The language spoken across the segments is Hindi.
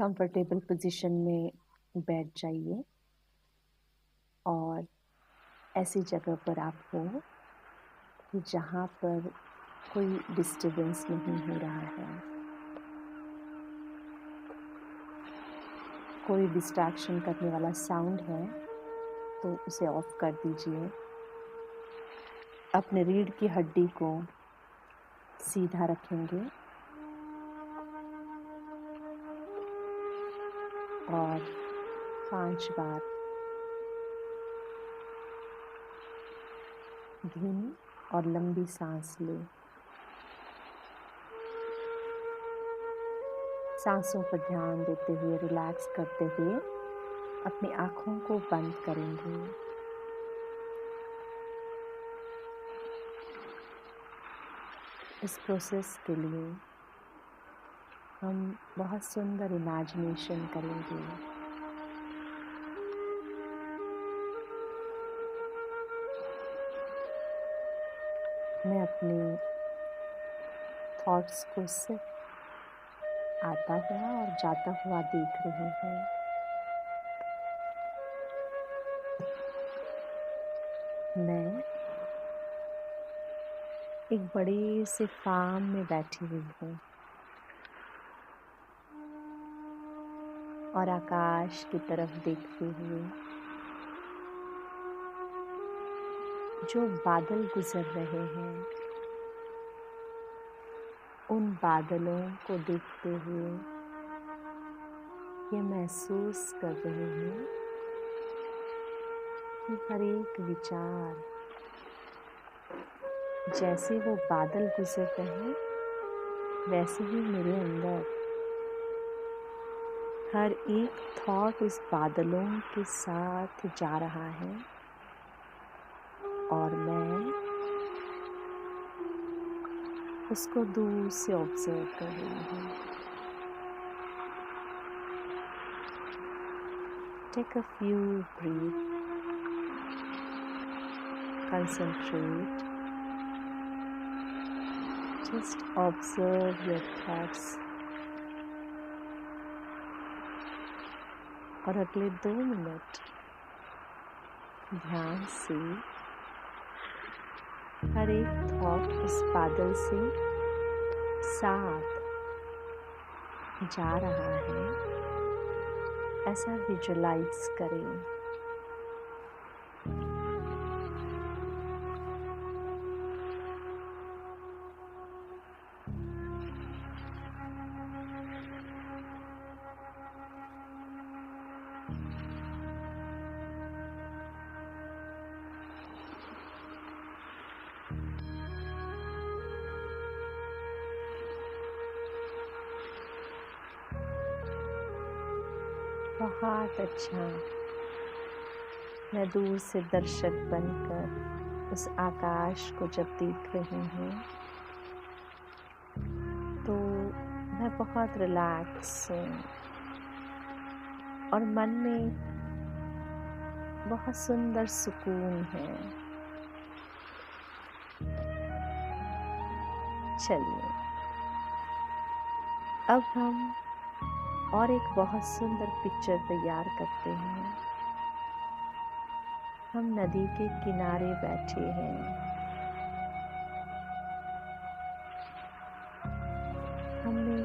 कंफर्टेबल पोजीशन में बैठ जाइए और ऐसी जगह पर आप हो कि जहाँ पर कोई डिस्टर्बेंस नहीं हो रहा है, कोई डिस्ट्रैक्शन करने वाला साउंड है तो उसे ऑफ कर दीजिए। अपने रीढ़ की हड्डी को सीधा रखेंगे और 5 बार धीमी और लंबी सांस लें। सांसों पर ध्यान देते हुए, रिलैक्स करते हुए अपनी आँखों को बंद करेंगे। इस प्रोसेस के लिए हम बहुत सुंदर इमेजिनेशन करेंगे। मैं अपने थॉट्स को सिर्फ आता हुआ और जाता हुआ देख रही हूँ। मैं एक बड़े से फार्म में बैठी हुई हूँ और आकाश की तरफ देखते हुए जो बादल गुजर रहे हैं, उन बादलों को देखते हुए ये महसूस कर रही हूँ कि हर एक विचार जैसे वो बादल गुजर रहे हैं, वैसे ही मेरे अंदर हर एक थॉट उस बादलों के साथ जा रहा है और मैं उसको दूर से ऑब्जर्व कर रही हूँ। Take a few breaths. Concentrate. Just observe your thoughts. और अगले 2 मिनट ध्यान से हर एक थॉट उस बादल से साथ जा रहा है, ऐसा विजुअलाइज करें। बहुत अच्छा। मैं दूर से दर्शक बनकर उस आकाश को जब देख रही हूँ तो मैं बहुत रिलैक्स हूँ और मन में बहुत सुंदर सुकून है। चलिए अब हम और एक बहुत सुंदर पिक्चर तैयार करते हैं। हम नदी के किनारे बैठे हैं। हमने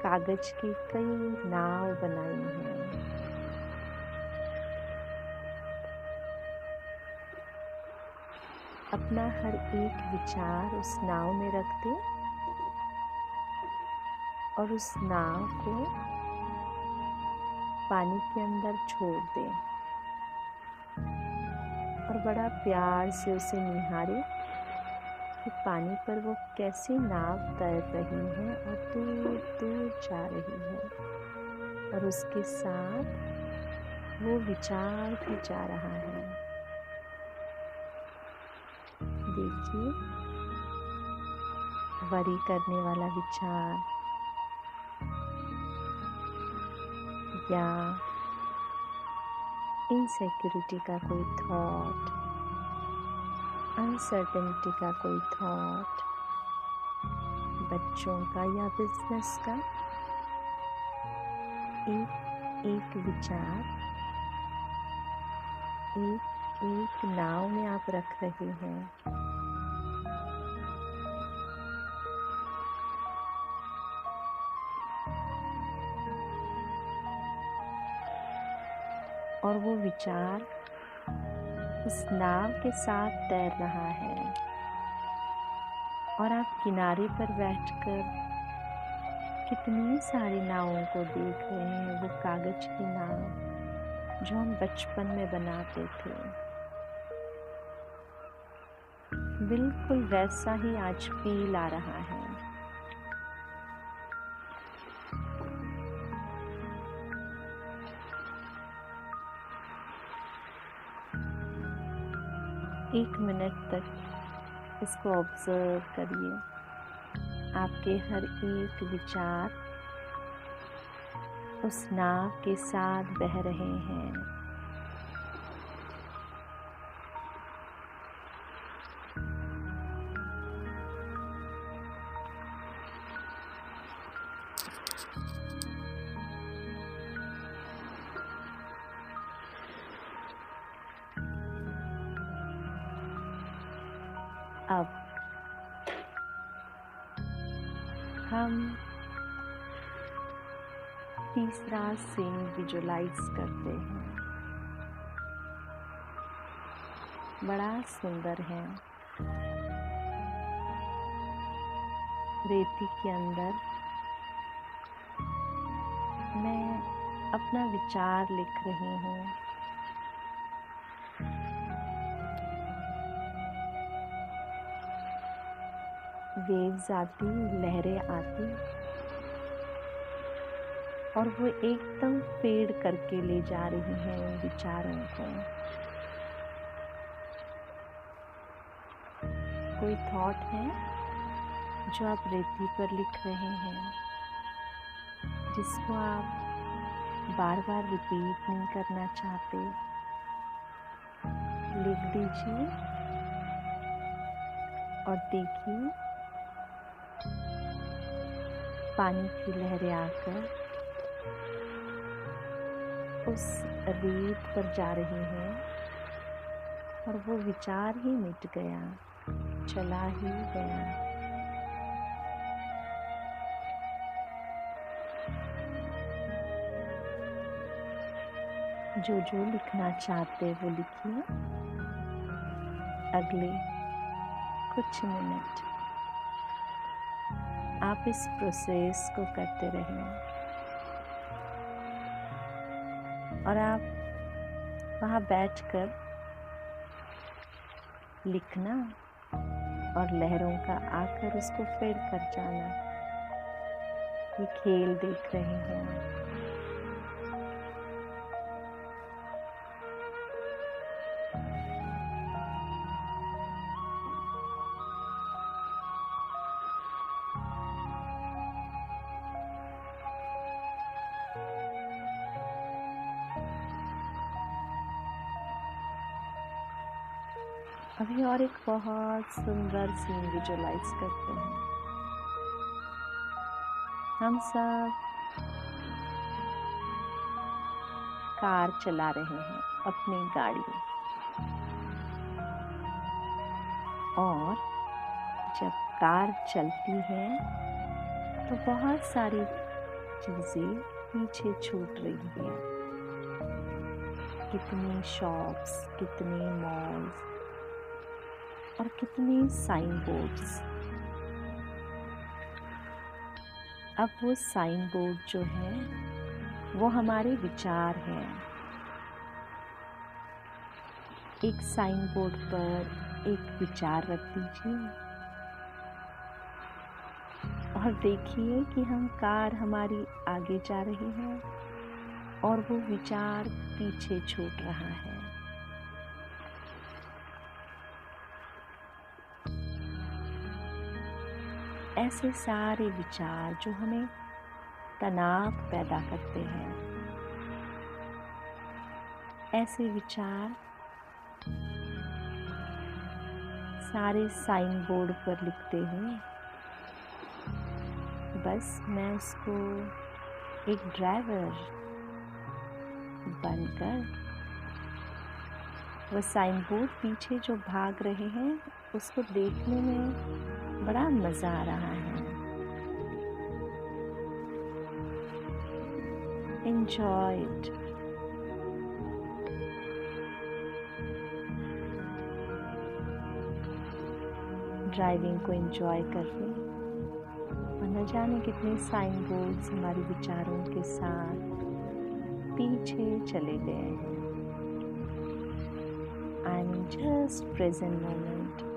कागज की कई नाव बनाई हैं। अपना हर एक विचार उस नाव में रख दें और उस नाव को पानी के अंदर छोड़ दें और बड़ा प्यार से उसे निहारें कि पानी पर वो कैसी नाव तैर रही है और दूर दूर जा रही है और उसके साथ वो विचार भी जा रहा है। देखिए, वरी करने वाला विचार या इनसिक्योरिटी का कोई थॉट, अनसर्टेनिटी का कोई थॉट, बच्चों का या बिजनेस का, एक एक विचार एक एक नाव में आप रख रहे हैं। और वो विचार उस नाव के साथ तैर रहा है और आप किनारे पर बैठकर कितनी सारी नावों को देख रहे हैं। वो कागज की नाव जो हम बचपन में बनाते थे, बिल्कुल वैसा ही आज फील आ रहा है। एक मिनट तक इसको ऑब्जर्व करिए। आपके हर एक विचार उस नाव के साथ बह रहे हैं। अब हम तीसरा सीन विजुलाइज करते हैं। बड़ा सुंदर है। रेती के अंदर मैं अपना विचार लिख रही हूँ। वेव्स आती, लहरें आती और वो एकदम फेड करके ले जा रही हैं उन विचारों को। कोई थॉट है जो आप रेती पर लिख रहे हैं, जिसको आप बार बार रिपीट नहीं करना चाहते? लिख दीजिए और देखिए पानी की लहरें आकर उस रेत पर जा रही हैं और वो विचार ही मिट गया, चला ही गया। जो जो लिखना चाहते वो लिखिए। अगले कुछ मिनट आप इस प्रोसेस को करते रहें और आप वहाँ बैठकर लिखना और लहरों का आकर उसको फेड कर जाना। ये खेल देख रहे हैं। अभी और एक बहुत सुंदर सीन विजुलाइज करते हैं। हम सब कार चला रहे हैं, अपनी गाड़ी, और जब कार चलती है तो बहुत सारी चीजें पीछे छूट रही हैं। कितनी शॉप्स, कितनी मॉल्स और कितनी साइन बोर्ड्स। अब वो साइन बोर्ड जो है वो हमारे विचार हैं। एक साइन बोर्ड पर एक विचार रख दीजिए और देखिए कि हम कार हमारी आगे जा रही है और वो विचार पीछे छूट रहा है। ऐसे सारे विचार जो हमें तनाव पैदा करते हैं, ऐसे विचार सारे साइन बोर्ड पर लिखते हुए बस मैं उसको एक ड्राइवर बनकर वह साइन बोर्ड पीछे जो भाग रहे हैं उसको देखने में बड़ा मज़ा आ रहा है। Enjoy it. ड्राइविंग को एंजॉय कर रहे और न जाने कितने साइन बोर्ड्स हमारे विचारों के साथ पीछे चले गए हैं। I am just present moment.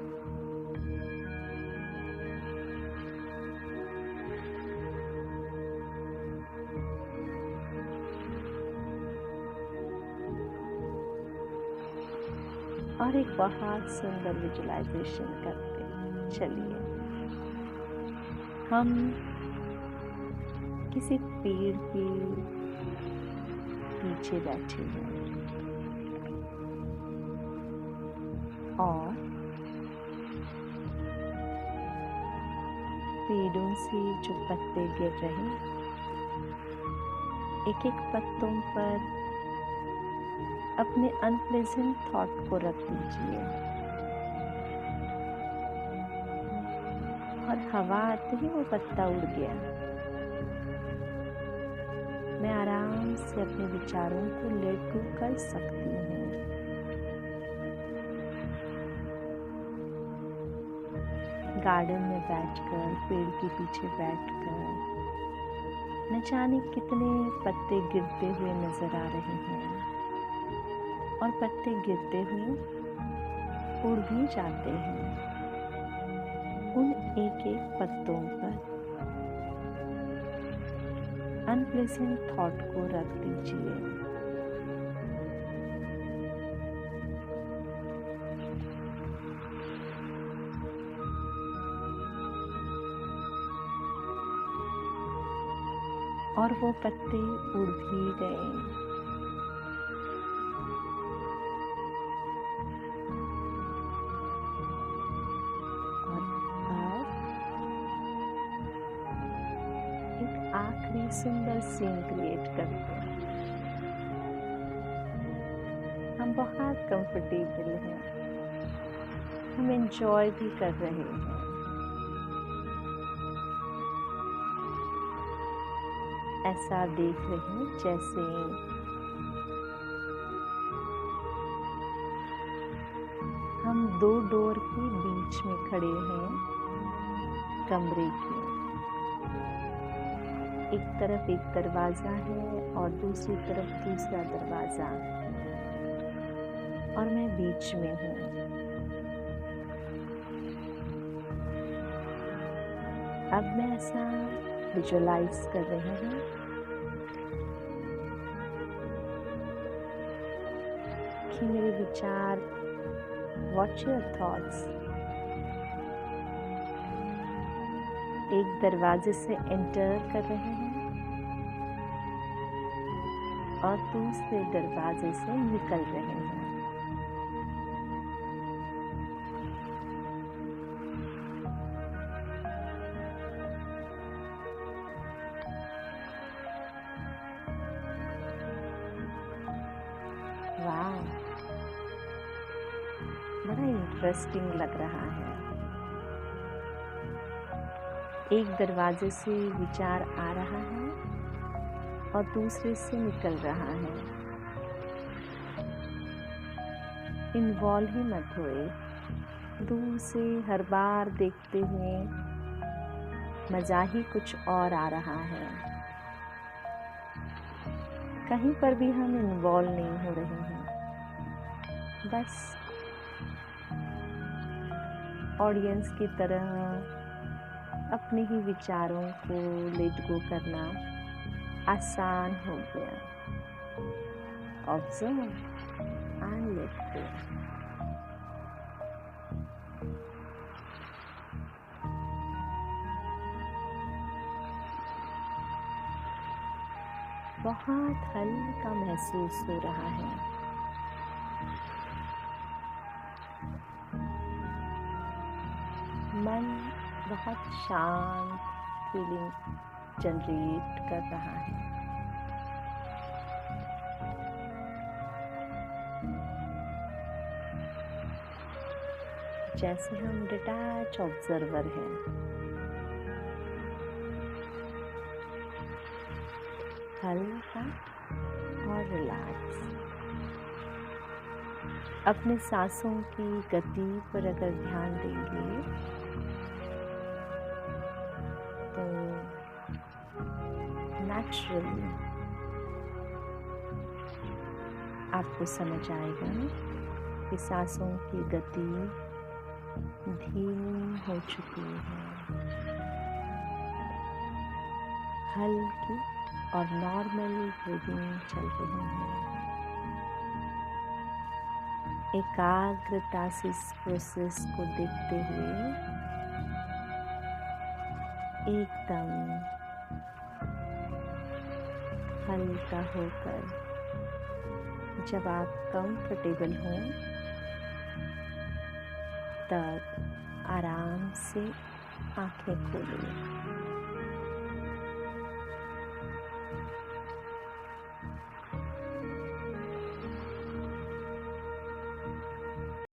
और एक बहुत सुंदर विजुअलाइजेशन करते हैं। चलिए हम किसी पेड़ के पीछे बैठे हैं और पेड़ों से जो पत्ते गिर रहे एक एक पत्तों पर अपने अनप्लेजेंट थॉट को रख दीजिए और हवा आते ही वो पत्ता उड़ गया। मैं आराम से अपने विचारों को लेट गो कर सकती हूँ। गार्डन में बैठकर, पेड़ के पीछे बैठकर न जाने कितने पत्ते गिरते हुए नजर आ रहे हैं और पत्ते गिरते हुए उड़ भी जाते हैं। उन एक एक पत्तों पर अनप्लेजेंट थॉट को रख दीजिए। और वो पत्ते उड़ भी गए। आखिरी सुंदर सीन क्रिएट करते हैं। हम बहुत कंफर्टेबल हैं, हम एंजॉय भी कर रहे हैं। ऐसा देख रहे हैं जैसे हम दो डोर के बीच में खड़े हैं कमरे के। एक तरफ एक दरवाजा है और दूसरी तरफ दूसरा दरवाजा और मैं बीच में हूँ। अब मैं ऐसा विजुअलाइज कर रही हूँ कि मेरे विचार, वॉच योर थॉट्स, एक दरवाजे से एंटर कर रहे हैं और दूसरे दरवाजे से निकल रहे हैं। वाह, बड़ा इंटरेस्टिंग लग रहा है। एक दरवाजे से विचार आ रहा है और दूसरे से निकल रहा है। इन्वॉल्व ही मत होए, दूर से हर बार देखते हुए मजा ही कुछ और आ रहा है। कहीं पर भी हम इन्वॉल्व नहीं हो रहे हैं, बस ऑडियंस की तरह अपने ही विचारों को लेट गो करना आसान हो गया। Observe and let go. बहुत हल्का महसूस हो रहा है। मन बहुत शांत फीलिंग जनरेट कर रहा है। जैसे हम डिटैच ऑब्जर्वर हैं। हल्का और रिलैक्स। अपने सांसों की गति पर अगर ध्यान देंगे तो नेचुरली आपको समझ आएगा कि सांसों की गति धीमी हो चुकी है, हल्की और नॉर्मल ब्रीदिंग चल रही है। एकाग्रता से इस प्रोसेस को देखते हुए एकदम हल्का होकर जब आप कंफर्टेबल हों तब आराम से आंखें खोलें।